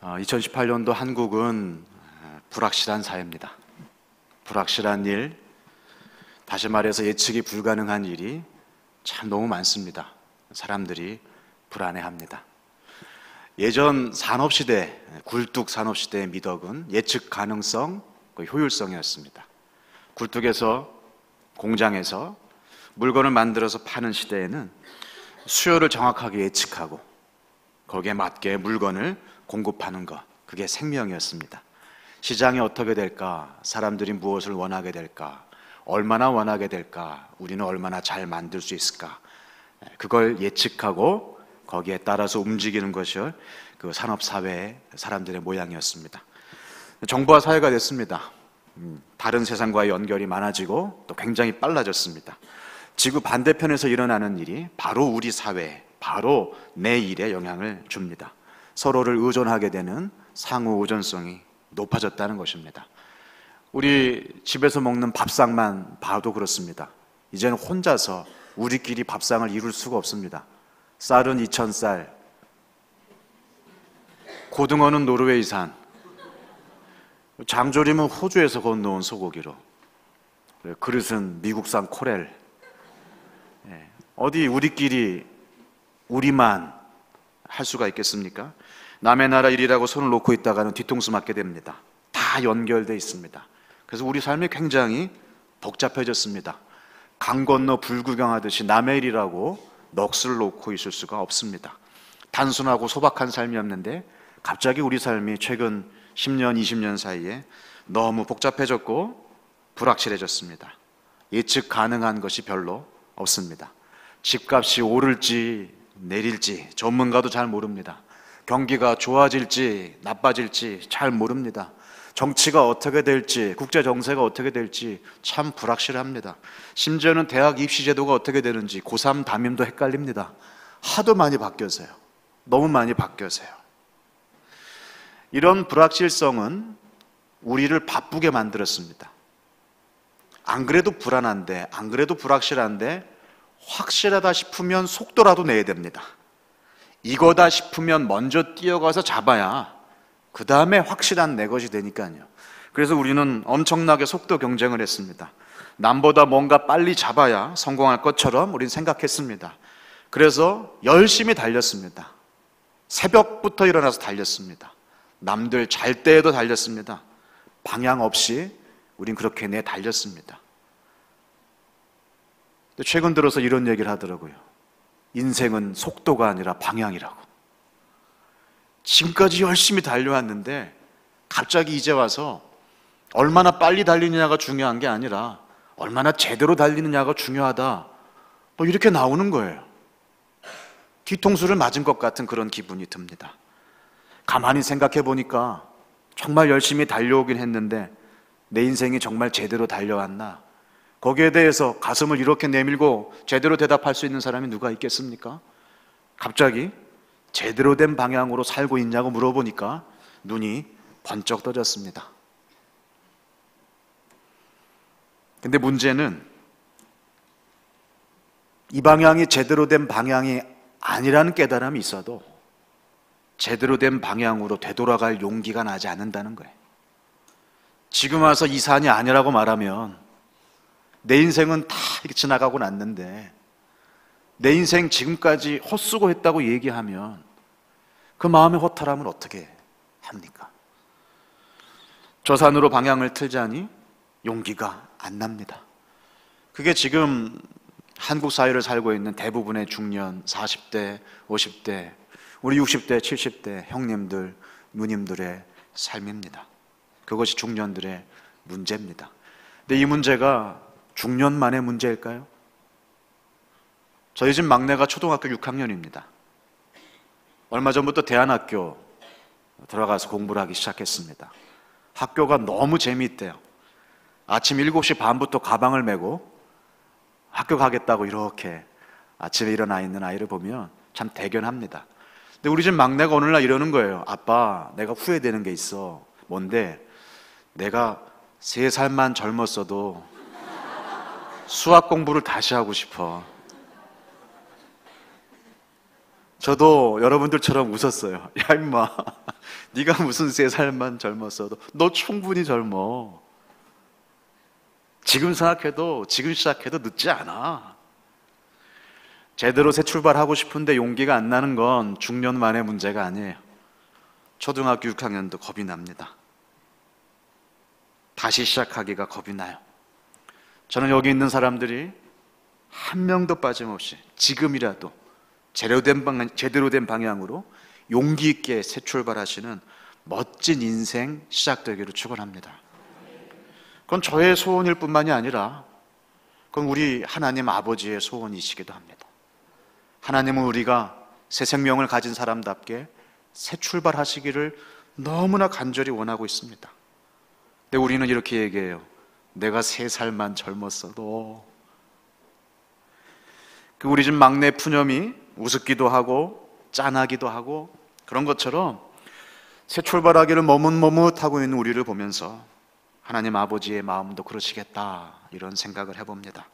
2018년도 한국은 불확실한 사회입니다. 불확실한 일, 다시 말해서 예측이 불가능한 일이 참 너무 많습니다. 사람들이 불안해합니다. 예전 산업시대, 굴뚝 산업시대의 미덕은 예측 가능성, 효율성이었습니다. 굴뚝에서, 공장에서 물건을 만들어서 파는 시대에는 수요를 정확하게 예측하고 거기에 맞게 물건을 공급하는 것, 그게 생명이었습니다. 시장이 어떻게 될까? 사람들이 무엇을 원하게 될까? 얼마나 원하게 될까? 우리는 얼마나 잘 만들 수 있을까? 그걸 예측하고 거기에 따라서 움직이는 것이 그 산업사회의 사람들의 모양이었습니다. 정보화 사회가 됐습니다. 다른 세상과의 연결이 많아지고 또 굉장히 빨라졌습니다. 지구 반대편에서 일어나는 일이 바로 우리 사회에, 바로 내 일에 영향을 줍니다. 서로를 의존하게 되는 상호 의존성이 높아졌다는 것입니다. 우리 집에서 먹는 밥상만 봐도 그렇습니다. 이제는 혼자서 우리끼리 밥상을 이룰 수가 없습니다. 쌀은 2000쌀, 고등어는 노르웨이산, 장조림은 호주에서 건너온 소고기로, 그릇은 미국산 코렐. 어디 우리끼리 우리만 할 수가 있겠습니까? 남의 나라 일이라고 손을 놓고 있다가는 뒤통수 맞게 됩니다. 다 연결되어 있습니다. 그래서 우리 삶이 굉장히 복잡해졌습니다. 강 건너 불구경하듯이 남의 일이라고 넋을 놓고 있을 수가 없습니다. 단순하고 소박한 삶이었는데 갑자기 우리 삶이 최근 10년, 20년 사이에 너무 복잡해졌고 불확실해졌습니다. 예측 가능한 것이 별로 없습니다. 집값이 오를지 내릴지 전문가도 잘 모릅니다. 경기가 좋아질지 나빠질지 잘 모릅니다. 정치가 어떻게 될지, 국제 정세가 어떻게 될지 참 불확실합니다. 심지어는 대학 입시 제도가 어떻게 되는지 고3 담임도 헷갈립니다. 하도 많이 바뀌어서요. 너무 많이 바뀌어서요. 이런 불확실성은 우리를 바쁘게 만들었습니다. 안 그래도 불안한데, 안 그래도 불확실한데 확실하다 싶으면 속도라도 내야 됩니다. 이거다 싶으면 먼저 뛰어가서 잡아야 그 다음에 확실한 내 것이 되니까요. 그래서 우리는 엄청나게 속도 경쟁을 했습니다. 남보다 뭔가 빨리 잡아야 성공할 것처럼 우리는 생각했습니다. 그래서 열심히 달렸습니다. 새벽부터 일어나서 달렸습니다. 남들 잘 때에도 달렸습니다. 방향 없이 우린 그렇게 달렸습니다. 최근 들어서 이런 얘기를 하더라고요. 인생은 속도가 아니라 방향이라고. 지금까지 열심히 달려왔는데 갑자기 이제 와서 얼마나 빨리 달리느냐가 중요한 게 아니라 얼마나 제대로 달리느냐가 중요하다, 이렇게 나오는 거예요. 뒤통수를 맞은 것 같은 그런 기분이 듭니다. 가만히 생각해 보니까 정말 열심히 달려오긴 했는데 내 인생이 정말 제대로 달려왔나? 거기에 대해서 가슴을 이렇게 내밀고 제대로 대답할 수 있는 사람이 누가 있겠습니까? 갑자기 제대로 된 방향으로 살고 있냐고 물어보니까 눈이 번쩍 떠졌습니다. 근데 문제는 이 방향이 제대로 된 방향이 아니라는 깨달음이 있어도 제대로 된 방향으로 되돌아갈 용기가 나지 않는다는 거예요. 지금 와서 이 산이 아니라고 말하면 내 인생은 다 이렇게 지나가고 났는데 내 인생 지금까지 헛수고했다고 얘기하면 그 마음의 허탈함을 어떻게 합니까? 저 산으로 방향을 틀자니 용기가 안 납니다. 그게 지금 한국 사회를 살고 있는 대부분의 중년 40대, 50대, 우리 60대, 70대 형님들, 누님들의 삶입니다. 그것이 중년들의 문제입니다. 근데 이 문제가 중년만의 문제일까요? 저희 집 막내가 초등학교 6학년입니다. 얼마 전부터 대안학교 들어가서 공부를 하기 시작했습니다. 학교가 너무 재미있대요. 아침 7시 반부터 가방을 메고 학교 가겠다고 이렇게 아침에 일어나 있는 아이를 보면 참 대견합니다. 근데 우리 집 막내가 오늘날 이러는 거예요. 아빠, 내가 후회되는 게 있어. 뭔데? 내가 3살만 젊었어도 수학 공부를 다시 하고 싶어. 저도 여러분들처럼 웃었어요. 야 임마, 네가 무슨 3살만 젊었어도 너 충분히 젊어. 지금 생각해도, 지금 시작해도 늦지 않아. 제대로 새 출발하고 싶은데 용기가 안 나는 건 중년 만의 문제가 아니에요. 초등학교 6학년도 겁이 납니다. 다시 시작하기가 겁이 나요. 저는 여기 있는 사람들이 한 명도 빠짐없이 지금이라도 제대로 된 방향으로 용기 있게 새 출발하시는 멋진 인생 시작되기를 축원합니다. 그건 저의 소원일 뿐만이 아니라 그건 우리 하나님 아버지의 소원이시기도 합니다. 하나님은 우리가 새 생명을 가진 사람답게 새 출발하시기를 너무나 간절히 원하고 있습니다. 근데 우리는 이렇게 얘기해요. 내가 3살만 젊었어도. 우리 집 막내 푸념이 우습기도 하고 짠하기도 하고 그런 것처럼 새 출발하기를 머뭇머뭇하고 있는 우리를 보면서 하나님 아버지의 마음도 그러시겠다, 이런 생각을 해봅니다.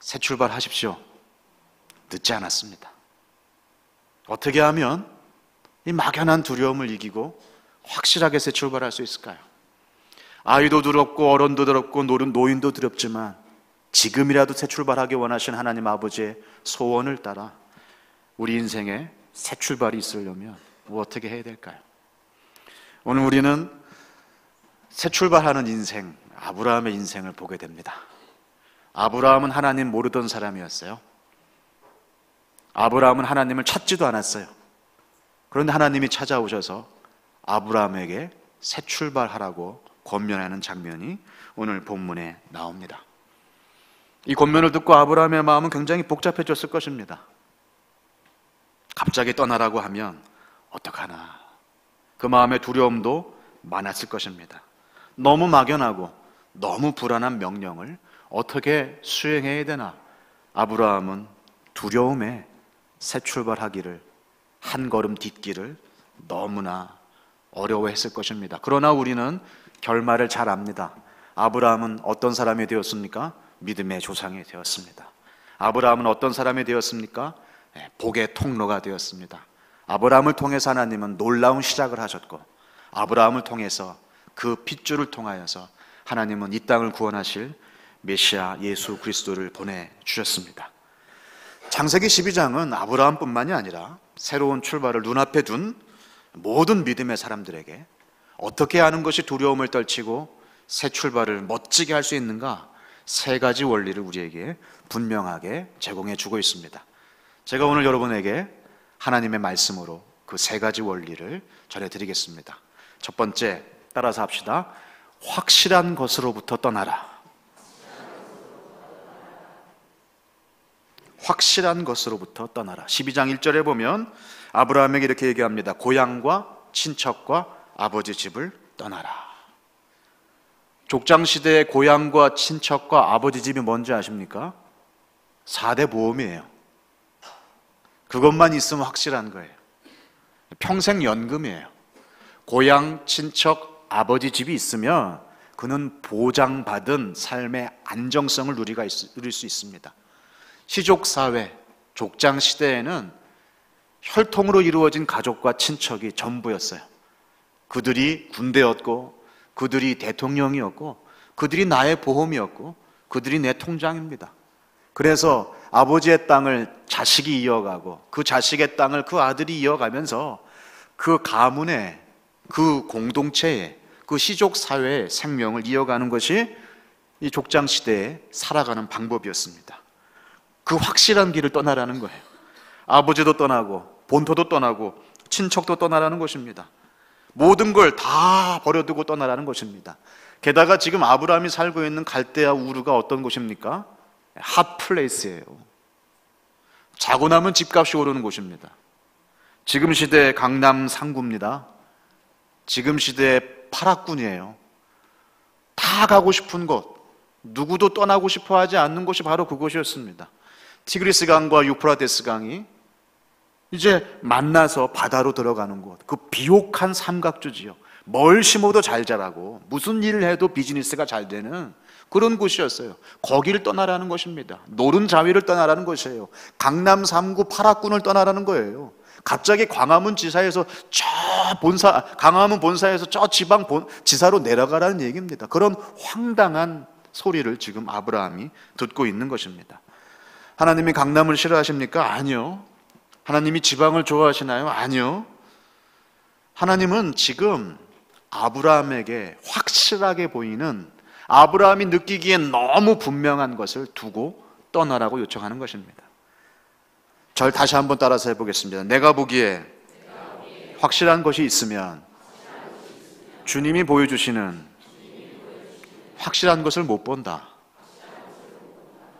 새 출발하십시오. 늦지 않았습니다. 어떻게 하면 이 막연한 두려움을 이기고 확실하게 새 출발할 수 있을까요? 아이도 두렵고 어른도 두렵고 노인도 두렵지만 지금이라도 새 출발하기 원하신 하나님 아버지의 소원을 따라 우리 인생에 새 출발이 있으려면 어떻게 해야 될까요? 오늘 우리는 새 출발하는 인생, 아브라함의 인생을 보게 됩니다. 아브라함은 하나님 모르던 사람이었어요. 아브라함은 하나님을 찾지도 않았어요. 그런데 하나님이 찾아오셔서 아브라함에게 새 출발하라고 권면하는 장면이 오늘 본문에 나옵니다. 이 권면을 듣고 아브라함의 마음은 굉장히 복잡해졌을 것입니다. 갑자기 떠나라고 하면 어떡하나, 그 마음의 두려움도 많았을 것입니다. 너무 막연하고 너무 불안한 명령을 어떻게 수행해야 되나, 아브라함은 두려움에 새 출발하기를, 한 걸음 딛기를 너무나 어려워했을 것입니다. 그러나 우리는 결말을 잘 압니다. 아브라함은 어떤 사람이 되었습니까? 믿음의 조상이 되었습니다. 아브라함은 어떤 사람이 되었습니까? 복의 통로가 되었습니다. 아브라함을 통해서 하나님은 놀라운 시작을 하셨고, 아브라함을 통해서 그 핏줄을 통하여서 하나님은 이 땅을 구원하실 메시아 예수 그리스도를 보내주셨습니다. 창세기 12장은 아브라함뿐만이 아니라 새로운 출발을 눈앞에 둔 모든 믿음의 사람들에게 어떻게 하는 것이 두려움을 떨치고 새 출발을 멋지게 할 수 있는가, 3가지 원리를 우리에게 분명하게 제공해 주고 있습니다. 제가 오늘 여러분에게 하나님의 말씀으로 그 3가지 원리를 전해드리겠습니다. 첫 번째, 따라서 합시다. 확실한 것으로부터 떠나라. 확실한 것으로부터 떠나라. 12장 1절에 보면 아브라함에게 이렇게 얘기합니다. 고향과 친척과 아버지 집을 떠나라. 족장시대의 고향과 친척과 아버지 집이 뭔지 아십니까? 4대 보험이에요. 그것만 있으면 확실한 거예요. 평생 연금이에요. 고향, 친척, 아버지 집이 있으면 그는 보장받은 삶의 안정성을 누릴 수 있습니다. 시족사회, 족장시대에는 혈통으로 이루어진 가족과 친척이 전부였어요. 그들이 군대였고, 그들이 대통령이었고, 그들이 나의 보험이었고, 그들이 내 통장입니다. 그래서 아버지의 땅을 자식이 이어가고, 그 자식의 땅을 그 아들이 이어가면서 그 가문의, 그 공동체의, 그 시족사회의 생명을 이어가는 것이 이 족장시대에 살아가는 방법이었습니다. 그 확실한 길을 떠나라는 거예요. 아버지도 떠나고 본토도 떠나고 친척도 떠나라는 것입니다. 모든 걸 다 버려두고 떠나라는 것입니다. 게다가 지금 아브라함이 살고 있는 갈대아 우르가 어떤 곳입니까? 핫플레이스예요. 자고 나면 집값이 오르는 곳입니다. 지금 시대의 강남 상구입니다. 지금 시대의 파락군이에요. 다 가고 싶은 곳, 누구도 떠나고 싶어 하지 않는 곳이 바로 그곳이었습니다. 티그리스 강과 유프라테스 강이 이제 만나서 바다로 들어가는 곳, 그 비옥한 삼각주지요. 뭘 심어도 잘 자라고 무슨 일을 해도 비즈니스가 잘 되는 그런 곳이었어요. 거기를 떠나라는 것입니다. 노른자위를 떠나라는 것이에요. 강남 3구 파락군을 떠나라는 거예요. 갑자기 광화문 지사에서 광화문 본사에서 저 지방 지사로 내려가라는 얘기입니다. 그런 황당한 소리를 지금 아브라함이 듣고 있는 것입니다. 하나님이 강남을 싫어하십니까? 아니요. 하나님이 지방을 좋아하시나요? 아니요. 하나님은 지금 아브라함에게 확실하게 보이는, 아브라함이 느끼기엔 너무 분명한 것을 두고 떠나라고 요청하는 것입니다. 절 다시 한번 따라서 해보겠습니다. 내가 보기에 확실한 것이 있으면 주님이 보여주시는 확실한 것을 못 본다.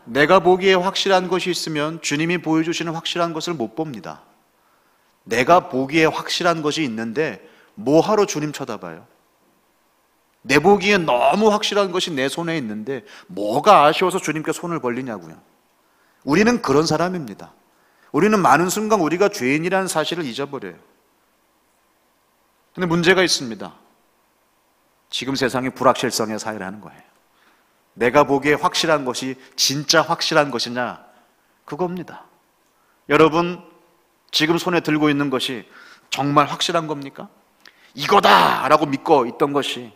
내가 보기에 확실한 것이 있으면 주님이 보여주시는 확실한 것을 못 봅니다. 내가 보기에 확실한 것이 있는데 뭐하러 주님 쳐다봐요? 내 보기엔 너무 확실한 것이 내 손에 있는데 뭐가 아쉬워서 주님께 손을 벌리냐고요. 우리는 그런 사람입니다. 우리는 많은 순간 우리가 죄인이라는 사실을 잊어버려요. 근데 문제가 있습니다. 지금 세상이 불확실성의 사회라는 거예요. 내가 보기에 확실한 것이 진짜 확실한 것이냐? 그겁니다. 여러분, 지금 손에 들고 있는 것이 정말 확실한 겁니까? 이거다! 라고 믿고 있던 것이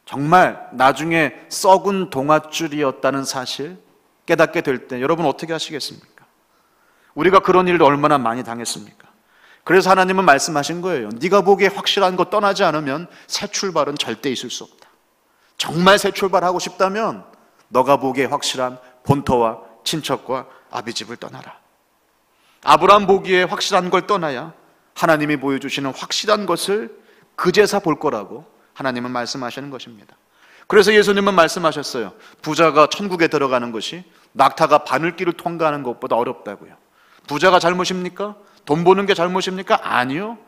정말 나중에 썩은 동아줄이었다는 사실 깨닫게 될 때 여러분 어떻게 하시겠습니까? 우리가 그런 일을 얼마나 많이 당했습니까? 그래서 하나님은 말씀하신 거예요. 네가 보기에 확실한 거 떠나지 않으면 새 출발은 절대 있을 수 없다. 정말 새 출발하고 싶다면 너가 보기에 확실한 본토와 친척과 아비집을 떠나라. 아브라함 보기에 확실한 걸 떠나야 하나님이 보여주시는 확실한 것을 그제서 볼 거라고 하나님은 말씀하시는 것입니다. 그래서 예수님은 말씀하셨어요. 부자가 천국에 들어가는 것이 낙타가 바늘길을 통과하는 것보다 어렵다고요. 부자가 잘못입니까? 돈 버는 게 잘못입니까? 아니요.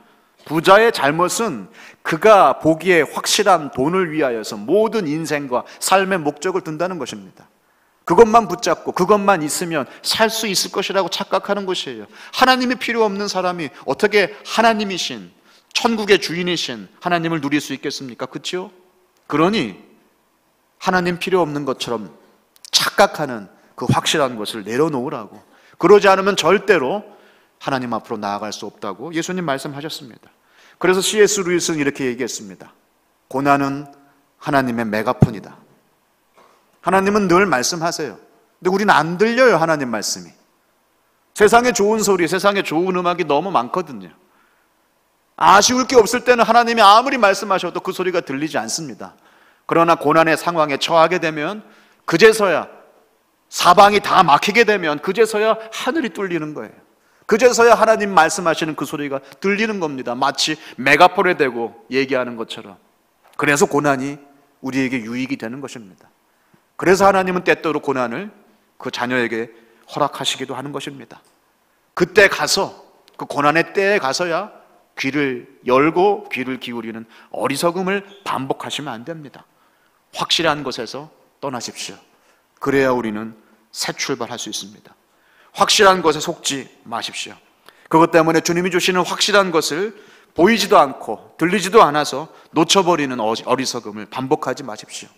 부자의 잘못은 그가 보기에 확실한 돈을 위하여서 모든 인생과 삶의 목적을 둔다는 것입니다. 그것만 붙잡고 그것만 있으면 살 수 있을 것이라고 착각하는 것이에요. 하나님이 필요 없는 사람이 어떻게 하나님이신, 천국의 주인이신 하나님을 누릴 수 있겠습니까? 그렇죠? 그러니 하나님 필요 없는 것처럼 착각하는 그 확실한 것을 내려놓으라고. 그러지 않으면 절대로 하나님 앞으로 나아갈 수 없다고 예수님 말씀하셨습니다. 그래서 C.S. 루이스는 이렇게 얘기했습니다. 고난은 하나님의 메가폰이다. 하나님은 늘 말씀하세요. 근데 우리는 안 들려요, 하나님 말씀이. 세상에 좋은 소리, 세상에 좋은 음악이 너무 많거든요. 아쉬울 게 없을 때는 하나님이 아무리 말씀하셔도 그 소리가 들리지 않습니다. 그러나 고난의 상황에 처하게 되면 그제서야, 사방이 다 막히게 되면 그제서야 하늘이 뚫리는 거예요. 그제서야 하나님 말씀하시는 그 소리가 들리는 겁니다. 마치 메가폰에 대고 얘기하는 것처럼. 그래서 고난이 우리에게 유익이 되는 것입니다. 그래서 하나님은 때때로 고난을 그 자녀에게 허락하시기도 하는 것입니다. 그때 가서, 그 고난의 때에 가서야 귀를 열고 귀를 기울이는 어리석음을 반복하시면 안 됩니다. 확실한 것에서 떠나십시오. 그래야 우리는 새 출발할 수 있습니다. 확실한 것에 속지 마십시오. 그것 때문에 주님이 주시는 확실한 것을 보이지도 않고 들리지도 않아서 놓쳐버리는 어리석음을 반복하지 마십시오.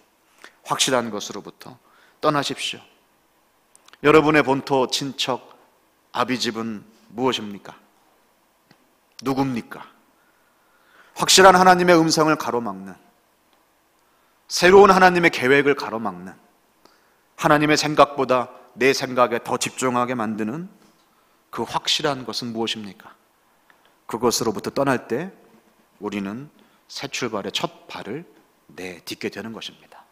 확실한 것으로부터 떠나십시오. 여러분의 본토, 친척, 아비집은 무엇입니까? 누굽니까? 확실한 하나님의 음성을 가로막는, 새로운 하나님의 계획을 가로막는, 하나님의 생각보다 내 생각에 더 집중하게 만드는 그 확실한 것은 무엇입니까? 그것으로부터 떠날 때 우리는 새 출발의 첫 발을 내딛게 되는 것입니다.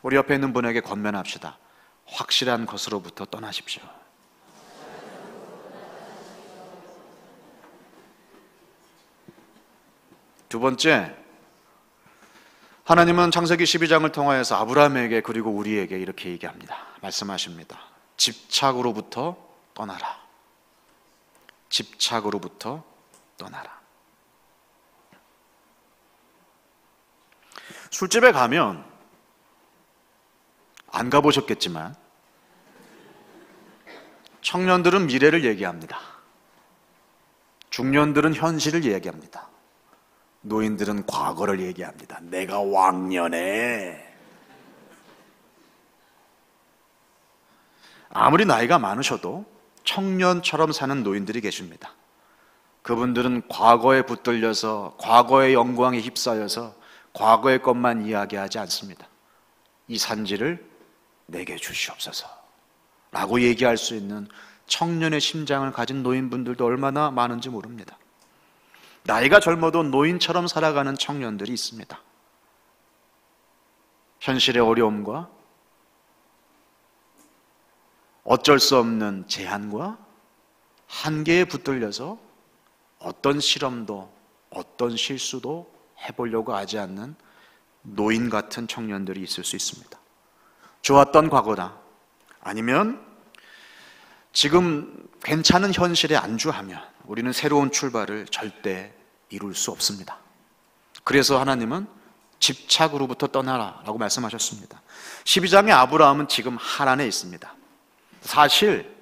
우리 옆에 있는 분에게 권면합시다. 확실한 것으로부터 떠나십시오. 두 번째, 하나님은 창세기 12장을 통하여서 아브라함에게 그리고 우리에게 이렇게 얘기합니다. 말씀하십니다. 집착으로부터 떠나라. 집착으로부터 떠나라. 술집에 가면 안 가보셨겠지만 청년들은 미래를 얘기합니다. 중년들은 현실을 얘기합니다. 노인들은 과거를 얘기합니다. 내가 왕년에. 아무리 나이가 많으셔도 청년처럼 사는 노인들이 계십니다. 그분들은 과거에 붙들려서 과거의 영광에 휩싸여서 과거의 것만 이야기하지 않습니다. 이 산지를 내게 주시옵소서 라고 얘기할 수 있는 청년의 심장을 가진 노인분들도 얼마나 많은지 모릅니다. 나이가 젊어도 노인처럼 살아가는 청년들이 있습니다. 현실의 어려움과 어쩔 수 없는 제한과 한계에 붙들려서 어떤 실험도 어떤 실수도 해보려고 하지 않는 노인 같은 청년들이 있을 수 있습니다. 좋았던 과거나 아니면 지금 괜찮은 현실에 안주하면 우리는 새로운 출발을 절대 이룰 수 없습니다. 그래서 하나님은 집착으로부터 떠나라 라고 말씀하셨습니다. 12장의 아브라함은 지금 하란에 있습니다. 사실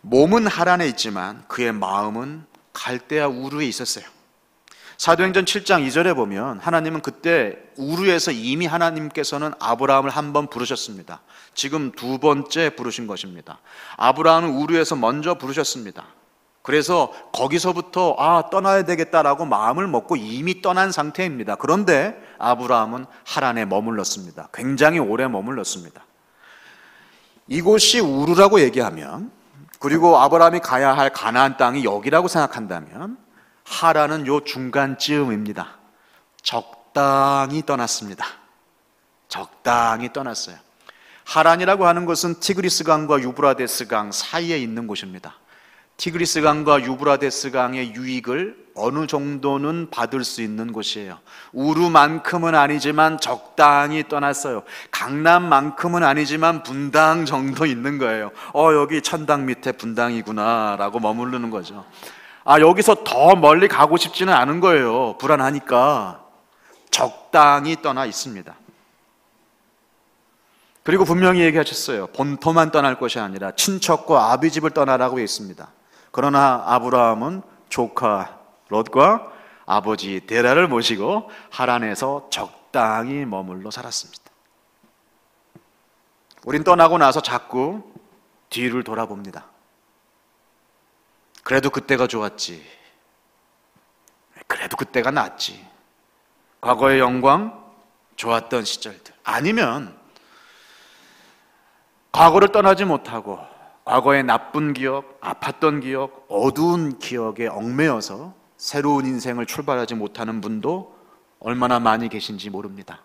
몸은 하란에 있지만 그의 마음은 갈대아 우르에 있었어요. 사도행전 7장 2절에 보면 하나님은 그때 우르에서 이미 하나님께서는 아브라함을 한 번 부르셨습니다. 지금 두 번째 부르신 것입니다. 아브라함은 우르에서 먼저 부르셨습니다. 그래서 거기서부터 떠나야 되겠다라고 마음을 먹고 이미 떠난 상태입니다. 그런데 아브라함은 하란에 머물렀습니다. 굉장히 오래 머물렀습니다. 이곳이 우르라고 얘기하면, 그리고 아브라함이 가야 할 가나안 땅이 여기라고 생각한다면 하란은 요 중간쯤입니다. 적당히 떠났습니다. 적당히 떠났어요. 하란이라고 하는 것은 티그리스 강과 유브라데스 강 사이에 있는 곳입니다. 티그리스 강과 유브라데스 강의 유익을 어느 정도는 받을 수 있는 곳이에요. 우루만큼은 아니지만 적당히 떠났어요. 강남만큼은 아니지만 분당 정도 있는 거예요. 여기 천당 밑에 분당이구나 라고 머무르는 거죠. 여기서 더 멀리 가고 싶지는 않은 거예요. 불안하니까. 적당히 떠나 있습니다. 그리고 분명히 얘기하셨어요. 본토만 떠날 것이 아니라 친척과 아비 집을 떠나라고 했습니다. 그러나 아브라함은 조카 롯과 아버지 데라를 모시고 하란에서 적당히 머물러 살았습니다. 우린 떠나고 나서 자꾸 뒤를 돌아봅니다. 그래도 그때가 좋았지. 그래도 그때가 낫지. 과거의 영광, 좋았던 시절들. 아니면 과거를 떠나지 못하고 과거의 나쁜 기억, 아팠던 기억, 어두운 기억에 얽매여서 새로운 인생을 출발하지 못하는 분도 얼마나 많이 계신지 모릅니다.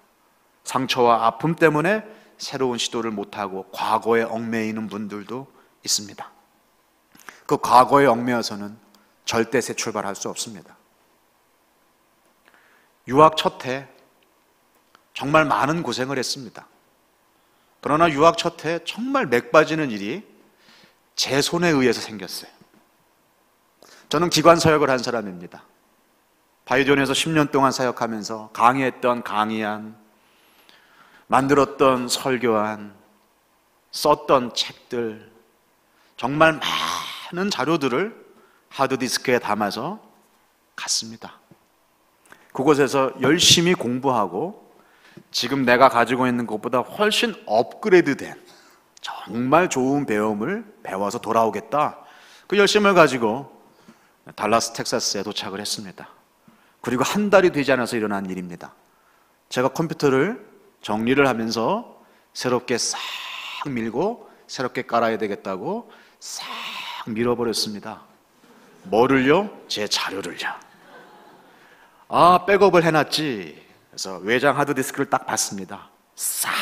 상처와 아픔 때문에 새로운 시도를 못하고 과거에 얽매이는 분들도 있습니다. 그 과거에 얽매여서는 절대 새 출발할 수 없습니다. 유학 첫 해 정말 많은 고생을 했습니다. 그러나 유학 첫 해 정말 맥 빠지는 일이 제 손에 의해서 생겼어요. 저는 기관 사역을 한 사람입니다. 바이존에서 10년 동안 사역하면서 강의했던 강의안, 만들었던 설교안, 썼던 책들, 정말 많은 자료들을 하드디스크에 담아서 갔습니다. 그곳에서 열심히 공부하고 지금 내가 가지고 있는 것보다 훨씬 업그레이드된 정말 좋은 배움을 배워서 돌아오겠다. 그 열심을 가지고 달라스 텍사스에 도착을 했습니다. 그리고 한 달이 되지 않아서 일어난 일입니다. 제가 컴퓨터를 정리를 하면서 새롭게 싹 밀고 새롭게 깔아야 되겠다고 싹 밀어버렸습니다. 뭐를요? 제 자료를요. 백업을 해놨지. 그래서 외장 하드디스크를 딱 봤습니다. 싹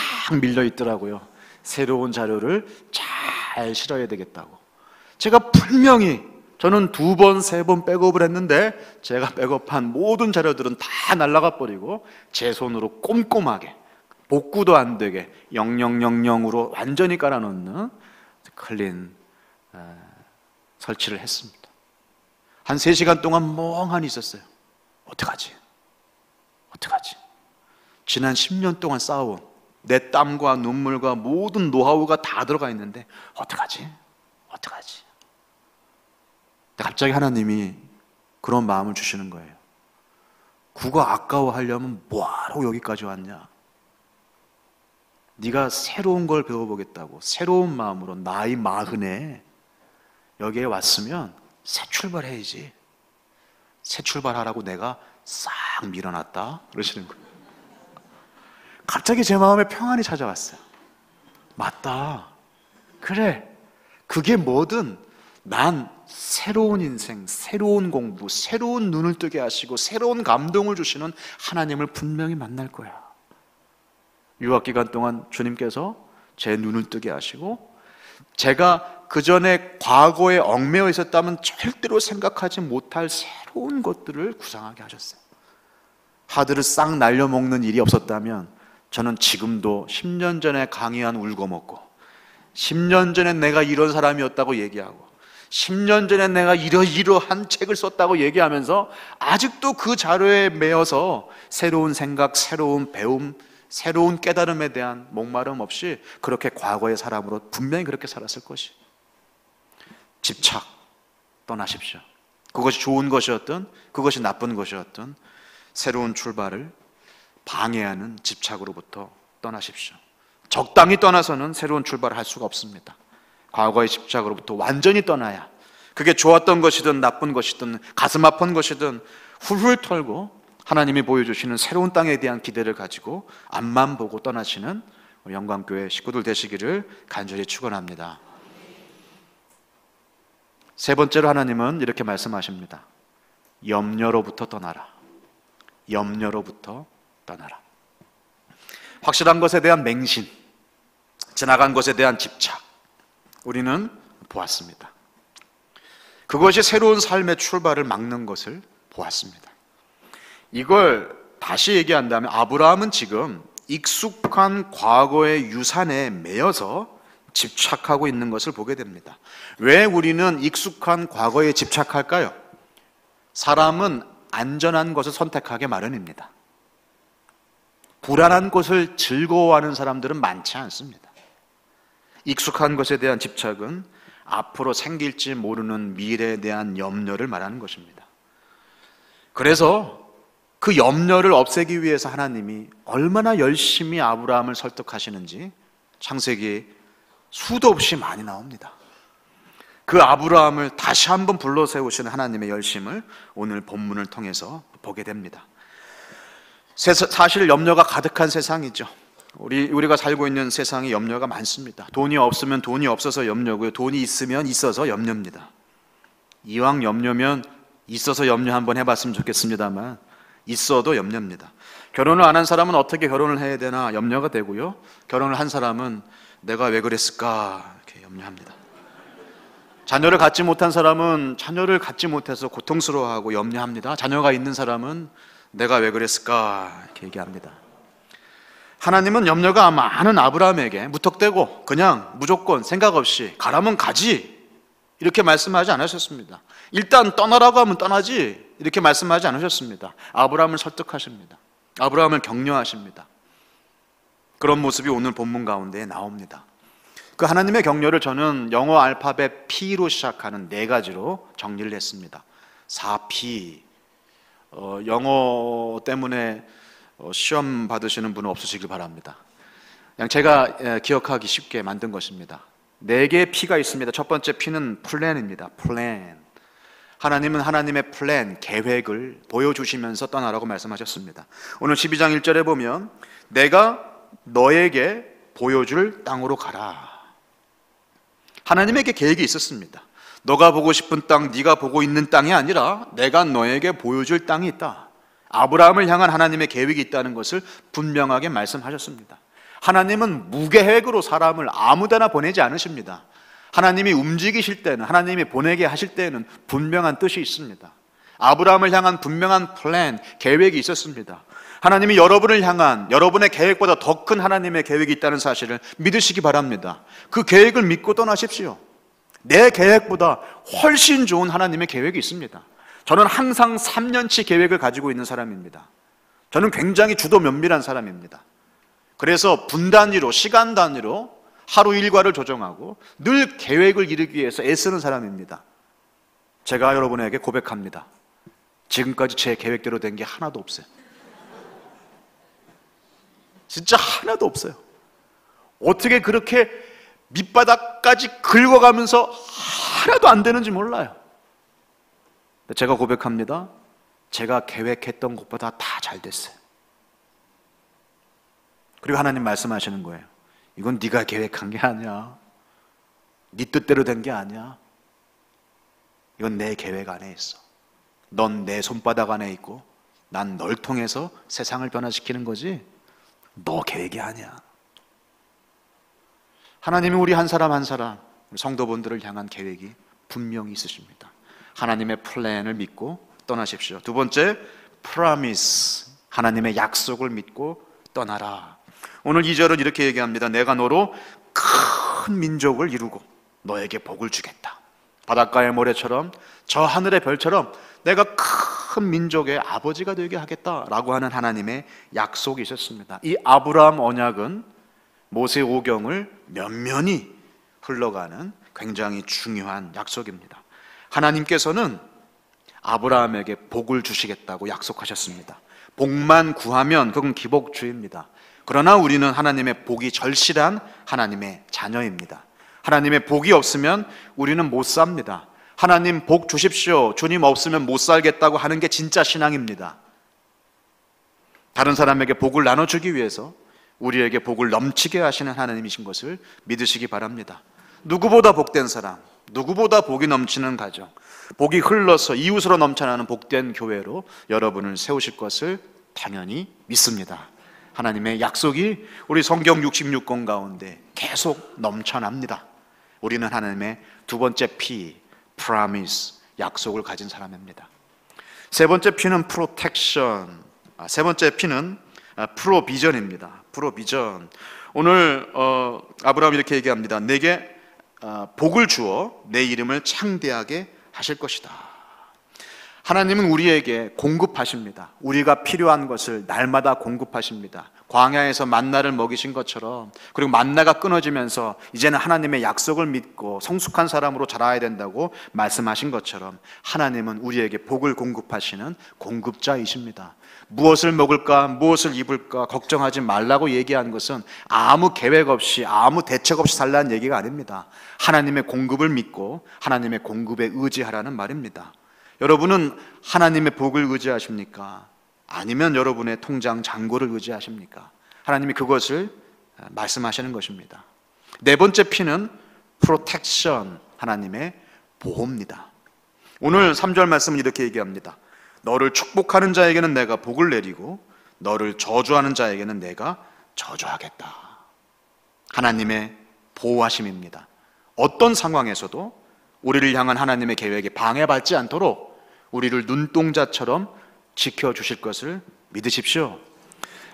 밀려 있더라고요. 새로운 자료를 잘 실어야 되겠다고. 제가 분명히 저는 2번, 3번 백업을 했는데 제가 백업한 모든 자료들은 다 날아가 버리고 제 손으로 꼼꼼하게 복구도 안 되게 0000으로 완전히 깔아놓는 클린 설치를 했습니다. 한 3시간 동안 멍하니 있었어요. 어떡하지? 지난 10년 동안 쌓아온 내 땀과 눈물과 모든 노하우가 다 들어가 있는데 어떡하지? 갑자기 하나님이 그런 마음을 주시는 거예요. 국어 아까워하려면 뭐하러 여기까지 왔냐? 네가 새로운 걸 배워보겠다고 새로운 마음으로 나이 40에 여기에 왔으면 새 출발해야지. 새 출발하라고 내가 싹 밀어놨다 그러시는 거예요. 갑자기 제 마음에 평안이 찾아왔어요. 맞다. 그래, 그게 뭐든 난 새로운 인생, 새로운 공부, 새로운 눈을 뜨게 하시고 새로운 감동을 주시는 하나님을 분명히 만날 거야. 유학 기간 동안 주님께서 제 눈을 뜨게 하시고 제가 그 전에 과거에 얽매여 있었다면 절대로 생각하지 못할 새로운 것들을 구상하게 하셨어요. 하드를 싹 날려먹는 일이 없었다면 저는 지금도 10년 전에 강의한 울고먹고 10년 전에 내가 이런 사람이었다고 얘기하고 10년 전에 내가 이러한 책을 썼다고 얘기하면서 아직도 그 자료에 매여서 새로운 생각, 새로운 배움, 새로운 깨달음에 대한 목마름 없이 그렇게 과거의 사람으로 분명히 그렇게 살았을 것이. 집착 떠나십시오. 그것이 좋은 것이었든 그것이 나쁜 것이었든 새로운 출발을 방해하는 집착으로부터 떠나십시오. 적당히 떠나서는 새로운 출발을 할 수가 없습니다. 과거의 집착으로부터 완전히 떠나야 그게 좋았던 것이든 나쁜 것이든 가슴 아픈 것이든 훌훌 털고 하나님이 보여주시는 새로운 땅에 대한 기대를 가지고 앞만 보고 떠나시는 영광교회 식구들 되시기를 간절히 축원합니다. 세 번째로 하나님은 이렇게 말씀하십니다. 염려로부터 떠나라. 염려로부터 떠나라. 확실한 것에 대한 맹신, 지나간 것에 대한 집착, 우리는 보았습니다. 그것이 새로운 삶의 출발을 막는 것을 보았습니다. 이걸 다시 얘기한다면 아브라함은 지금 익숙한 과거의 유산에 매여서 집착하고 있는 것을 보게 됩니다. 왜 우리는 익숙한 과거에 집착할까요? 사람은 안전한 것을 선택하기 마련입니다. 불안한 것을 즐거워하는 사람들은 많지 않습니다. 익숙한 것에 대한 집착은 앞으로 생길지 모르는 미래에 대한 염려를 말하는 것입니다. 그래서 그 염려를 없애기 위해서 하나님이 얼마나 열심히 아브라함을 설득하시는지 창세기에 수도 없이 많이 나옵니다. 그 아브라함을 다시 한번 불러 세우시는 하나님의 열심을 오늘 본문을 통해서 보게 됩니다. 사실 염려가 가득한 세상이죠. 우리가 살고 있는 세상에 염려가 많습니다. 돈이 없으면 돈이 없어서 염려고요. 돈이 있으면 있어서 염려입니다. 이왕 염려면 있어서 염려 한번 해봤으면 좋겠습니다만 있어도 염려입니다. 결혼을 안 한 사람은 어떻게 결혼을 해야 되나 염려가 되고요. 결혼을 한 사람은 내가 왜 그랬을까 이렇게 염려합니다. 자녀를 갖지 못한 사람은 자녀를 갖지 못해서 고통스러워하고 염려합니다. 자녀가 있는 사람은 내가 왜 그랬을까 이렇게 얘기합니다. 하나님은 염려가 많은 아브라함에게 무턱대고 그냥 무조건 생각 없이 가라면 가지 이렇게 말씀하지 않으셨습니다. 일단 떠나라고 하면 떠나지 이렇게 말씀하지 않으셨습니다. 아브라함을 설득하십니다. 아브라함을 격려하십니다. 그런 모습이 오늘 본문 가운데 나옵니다. 그 하나님의 격려를 저는 영어 알파벳 P로 시작하는 4가지로 정리를 했습니다. 4P. 영어 때문에 시험 받으시는 분은 없으시길 바랍니다. 그냥 제가 기억하기 쉽게 만든 것입니다. 4개의 P가 있습니다. 첫 번째 P는 플랜입니다. 플랜. 하나님은 하나님의 플랜, 계획을 보여주시면서 떠나라고 말씀하셨습니다. 오늘 12장 1절에 보면 내가 너에게 보여줄 땅으로 가라. 하나님에게 계획이 있었습니다. 너가 보고 싶은 땅, 네가 보고 있는 땅이 아니라 내가 너에게 보여줄 땅이 있다. 아브라함을 향한 하나님의 계획이 있다는 것을 분명하게 말씀하셨습니다. 하나님은 무계획으로 사람을 아무데나 보내지 않으십니다. 하나님이 움직이실 때는, 하나님이 보내게 하실 때는 분명한 뜻이 있습니다. 아브라함을 향한 분명한 플랜, 계획이 있었습니다. 하나님이 여러분을 향한 여러분의 계획보다 더 큰 하나님의 계획이 있다는 사실을 믿으시기 바랍니다. 그 계획을 믿고 떠나십시오. 내 계획보다 훨씬 좋은 하나님의 계획이 있습니다. 저는 항상 3년치 계획을 가지고 있는 사람입니다. 저는 굉장히 주도 면밀한 사람입니다. 그래서 분 단위로, 시간 단위로 하루 일과를 조정하고 늘 계획을 이루기 위해서 애쓰는 사람입니다. 제가 여러분에게 고백합니다. 지금까지 제 계획대로 된 게 하나도 없어요. 진짜 하나도 없어요. 어떻게 그렇게 밑바닥까지 긁어가면서 하나도 안 되는지 몰라요. 제가 고백합니다. 제가 계획했던 것보다 다 잘 됐어요. 그리고 하나님 말씀하시는 거예요. 이건 네가 계획한 게 아니야. 네 뜻대로 된 게 아니야. 이건 내 계획 안에 있어. 넌 내 손바닥 안에 있고 난 널 통해서 세상을 변화시키는 거지 너 계획이 아니야. 하나님이 우리 한 사람 한 사람, 우리 성도분들을 향한 계획이 분명히 있으십니다. 하나님의 플랜을 믿고 떠나십시오. 두 번째, promise. 하나님의 약속을 믿고 떠나라. 오늘 2절은 이렇게 얘기합니다. 내가 너로 큰 민족을 이루고 너에게 복을 주겠다. 바닷가의 모래처럼 저 하늘의 별처럼 내가 큰 민족의 아버지가 되게 하겠다라고 하는 하나님의 약속이 있었습니다. 이 아브라함 언약은 모세 오경을 면면히 흘러가는 굉장히 중요한 약속입니다. 하나님께서는 아브라함에게 복을 주시겠다고 약속하셨습니다. 복만 구하면 그건 기복주의입니다. 그러나 우리는 하나님의 복이 절실한 하나님의 자녀입니다. 하나님의 복이 없으면 우리는 못 삽니다. 하나님 복 주십시오. 주님 없으면 못 살겠다고 하는 게 진짜 신앙입니다. 다른 사람에게 복을 나눠주기 위해서 우리에게 복을 넘치게 하시는 하나님이신 것을 믿으시기 바랍니다. 누구보다 복된 사람, 누구보다 복이 넘치는 가정, 복이 흘러서 이웃으로 넘쳐나는 복된 교회로 여러분을 세우실 것을 당연히 믿습니다. 하나님의 약속이 우리 성경 66권 가운데 계속 넘쳐납니다. 우리는 하나님의 두 번째 P, promise, 약속을 가진 사람입니다. 세 번째 P는 protection, 세 번째 P는 provision입니다. provision. 오늘 아브라함이 이렇게 얘기합니다. 내게 복을 주어 내 이름을 창대하게 하실 것이다. 하나님은 우리에게 공급하십니다. 우리가 필요한 것을 날마다 공급하십니다. 광야에서 만나를 먹이신 것처럼, 그리고 만나가 끊어지면서 이제는 하나님의 약속을 믿고 성숙한 사람으로 자라야 된다고 말씀하신 것처럼 하나님은 우리에게 복을 공급하시는 공급자이십니다. 무엇을 먹을까, 무엇을 입을까 걱정하지 말라고 얘기한 것은 아무 계획 없이, 아무 대책 없이 살라는 얘기가 아닙니다. 하나님의 공급을 믿고 하나님의 공급에 의지하라는 말입니다. 여러분은 하나님의 복을 의지하십니까? 아니면 여러분의 통장 잔고를 의지하십니까? 하나님이 그것을 말씀하시는 것입니다. 네 번째 P는 protection, 하나님의 보호입니다. 오늘 3절 말씀은 이렇게 얘기합니다. 너를 축복하는 자에게는 내가 복을 내리고 너를 저주하는 자에게는 내가 저주하겠다. 하나님의 보호하심입니다. 어떤 상황에서도 우리를 향한 하나님의 계획에 방해받지 않도록 우리를 눈동자처럼 지켜주실 것을 믿으십시오.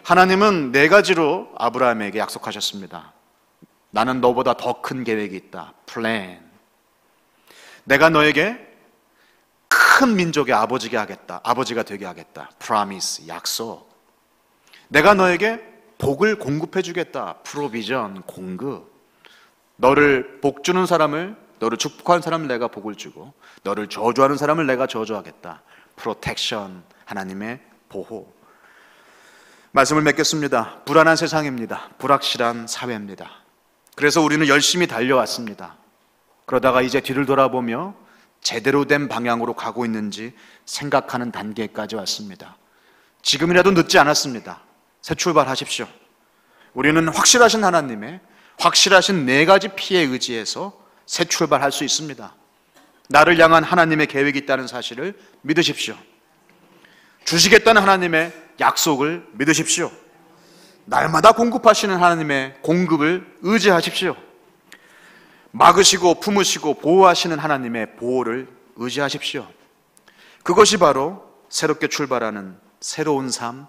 하나님은 네 가지로 아브라함에게 약속하셨습니다. 나는 너보다 더 큰 계획이 있다. plan. 내가 너에게 큰 민족의 아버지가 되게 하겠다. promise, 약속. 내가 너에게 복을 공급해 주겠다. provision, 공급. 너를 복 주는 사람을, 너를 축복하는 사람을 내가 복을 주고 너를 저주하는 사람을 내가 저주하겠다. protection, 하나님의 보호. 말씀을 맺겠습니다. 불안한 세상입니다. 불확실한 사회입니다. 그래서 우리는 열심히 달려왔습니다. 그러다가 이제 뒤를 돌아보며 제대로 된 방향으로 가고 있는지 생각하는 단계까지 왔습니다. 지금이라도 늦지 않았습니다. 새 출발하십시오. 우리는 확실하신 하나님의 확실하신 네 가지 P에 의지해서 새 출발할 수 있습니다. 나를 향한 하나님의 계획이 있다는 사실을 믿으십시오. 주시겠다는 하나님의 약속을 믿으십시오. 날마다 공급하시는 하나님의 공급을 의지하십시오. 막으시고 품으시고 보호하시는 하나님의 보호를 의지하십시오. 그것이 바로 새롭게 출발하는 새로운 삶,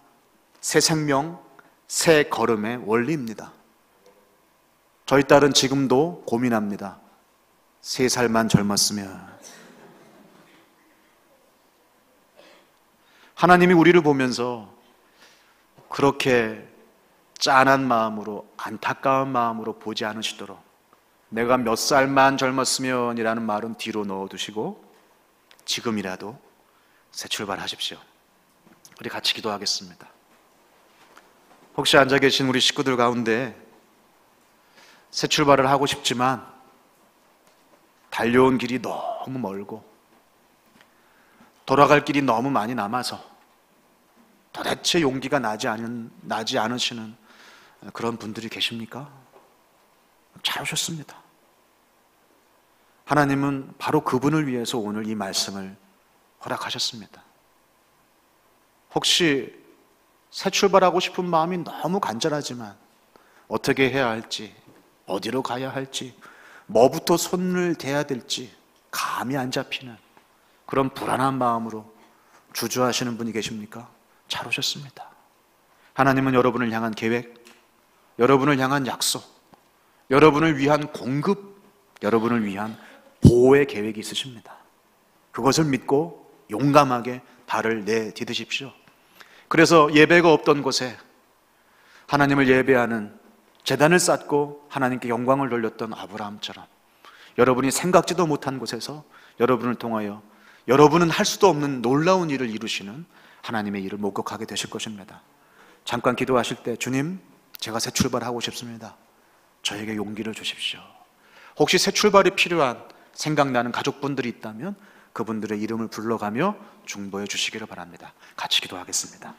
새 생명, 새 걸음의 원리입니다. 저희 딸은 지금도 고민합니다. 3살만 젊었으면. 하나님이 우리를 보면서 그렇게 짠한 마음으로, 안타까운 마음으로 보지 않으시도록 내가 몇 살만 젊었으면 이라는 말은 뒤로 넣어두시고 지금이라도 새 출발하십시오. 우리 같이 기도하겠습니다. 혹시 앉아 계신 우리 식구들 가운데 새 출발을 하고 싶지만 달려온 길이 너무 멀고 돌아갈 길이 너무 많이 남아서 도대체 용기가 나지 않으시는 그런 분들이 계십니까? 잘 오셨습니다. 하나님은 바로 그분을 위해서 오늘 이 말씀을 허락하셨습니다. 혹시 새 출발하고 싶은 마음이 너무 간절하지만 어떻게 해야 할지, 어디로 가야 할지, 뭐부터 손을 대야 될지 감이 안 잡히는 그런 불안한 마음으로 주저하시는 분이 계십니까? 잘 오셨습니다. 하나님은 여러분을 향한 계획, 여러분을 향한 약속, 여러분을 위한 공급, 여러분을 위한 보호의 계획이 있으십니다. 그것을 믿고 용감하게 발을 내디디십시오. 그래서 예배가 없던 곳에 하나님을 예배하는 제단을 쌓고 하나님께 영광을 돌렸던 아브라함처럼 여러분이 생각지도 못한 곳에서 여러분을 통하여 여러분은 할 수도 없는 놀라운 일을 이루시는 하나님의 일을 목격하게 되실 것입니다. 잠깐 기도하실 때 주님, 제가 새 출발하고 싶습니다. 저에게 용기를 주십시오. 혹시 새 출발이 필요한 생각나는 가족분들이 있다면 그분들의 이름을 불러가며 중보해 주시기를 바랍니다. 같이 기도하겠습니다.